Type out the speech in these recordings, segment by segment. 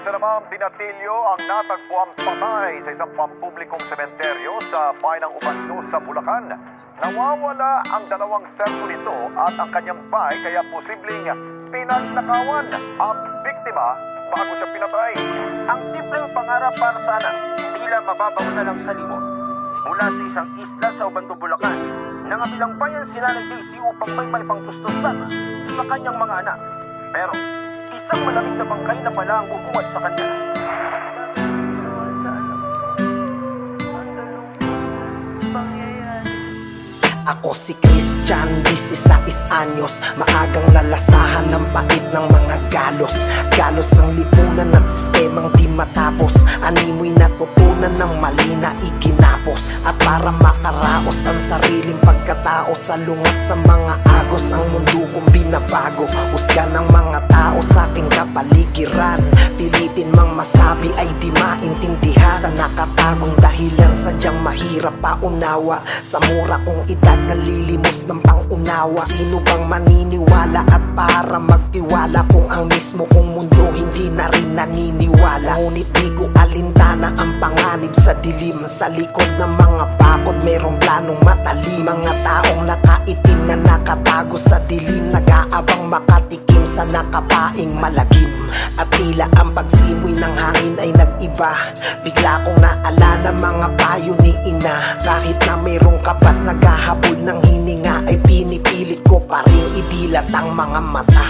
Isa namang binatilyo ang natagpuang patay sa isang pampublikong sementeryo sa bayan ng Ubando sa Bulacan. Nawawala ang dalawang servo nito at ang kanyang bahay kaya posibleng pinagnakawan ang biktima bago siya pinatay. Ang simpleng pangarap para sana tila mababaw na lang sa limot. Mula sa isang isla sa Ubando, Bulacan, nangabilang bayan si Nanay Daisy upang may maipangtustusan sa kanyang mga anak. Pero isang malamig na bangkay na pala ang bumuhat sa kanya. Ako si Christian, 16 anyos. Maagang nalasahan ng pait ng mga galos. Galos ng lipunan at sistemang di matapos. Animoy natutunan ng mali na iginapos. At para makaraos ang sariling pagkatao, salungat sa mga agos ang mundo kong binabago. Husga ng mga tao sa aking kapaligiran. Pilitin mang masabi ay di maintindihan. Sa nakatagong dahilan sadyang mahirap paunawa. Sa mura kong edad nalilimos ng pangunawa. Sino bang maniniwala at para magtiwala kung ang mismo kong mundo hindi na rin naniniwala? Ngunit di ko alintana ang panganib sa dilim. Sa likod ng mga bakod merong planong matalim. Mga taong nakaitim na nakatago sa dilim, nag-aabang makatikim sa nakapaing malagim. At tila ang pagsimoy ng hangin ay nag-iba. Bigla kong naalala mga payo ni ina. Kahit na mayroong kapat naghahabol ng hininga, ay pinipilit ko pa rin idilat ang mga mata,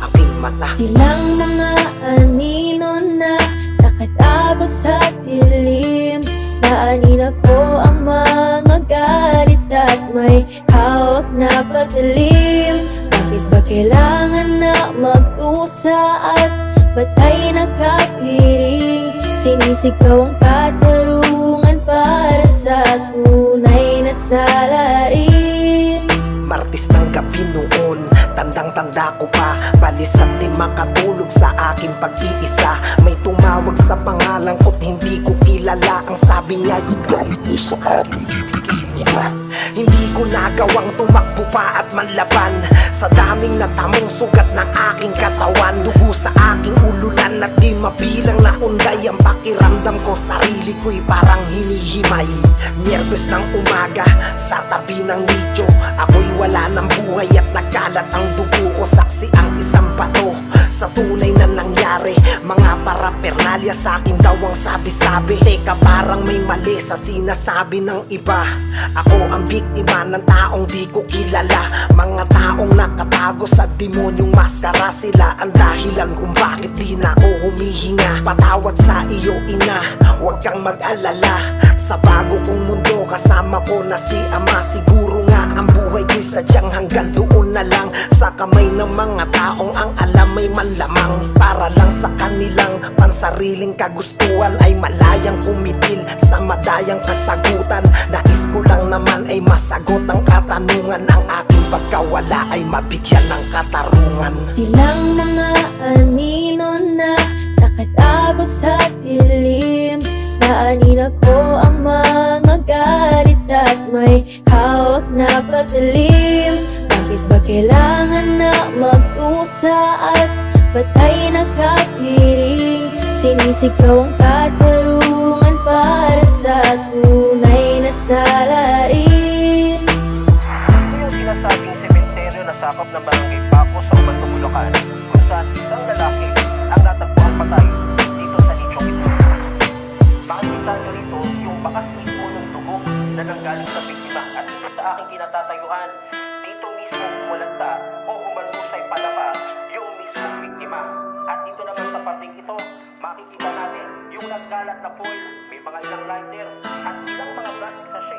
aking mata. Silang mga anino na nakatago sa dilim. Naanin ako ang mga galit at may hawak na patalim. Bakit ba kailangan na magdusa at batay na kapiring? Sinisigaw ang katarungan para sa tunay na salarin. Martis ng gabi noon, tandang-tanda ko pa. Balisat di makatulog sa aking pag-iisa. May tumawag sa pangalan ko't hindi ko kilala. Ang sabi niya, "Ibalik mo sa akin, ibigay mo na." Hindi ko nagawang tumakbo pa at manlaban sa daming natamong sugat ng aking katawan. Dugo sa aking ululan at di mabilang na unday. Ang pakiramdam ko, sarili ko'y parang hinihimay. Miyerkules ng umaga, sa tabi ng nicho, ako'y wala ng buhay at nagkalat ang dugo ko. Saksi ang isang bato sa tunay na nangyari. Mga parapernalya sa akin daw ang sabi-sabi. Teka, parang may mali sa sinasabi ng iba. Ako ang biktima ng taong di ko kilala. Mga taong nakatago sa demonyong maskara. Sila ang dahilan kung bakit di na ako humihinga. Patawad sa iyo ina, huwag kang mag-alala. Sa bago kong mundo kasama ko na si Ama. Siguro nga ang buhay ko'y sadyang hanggang doon na lang. Sa kamay ng mga taong ang alam may manlamang. Para lang sa kanilang pansariling kagustuhan ay malayang kumitil sa madayang kasagutan. Nais ko lang naman ay masagot ang katanungan. Ang aking pagkawala ay mabigyan ng katarungan. Silang mga anino na nakatago sa dilim. Naanin ako ang mga galit at may hawak na patalim. Bakit ba kailangan na magdusa at batay na kapiring? Sinisigaw ang katarungan para sa tunay na salarin. Ito yung sinasabing sementeryo na sakop ng Barangay Paco sa Ubando, Bulacan, kung saan isang lalaki ang natagpuan patay dito sa nichong ito. Makikita nyo rito yung bakas mismo ng dugo na nanggaling sa biktima. At ito sa aking kinatatayuan, dito mismo humulanta o humalmusay palapa yung mismong biktima. At dito naman sa parting ito, makikita natin yung nagkalat na foil, may mga ilang lighter at ilang mga plastic sachet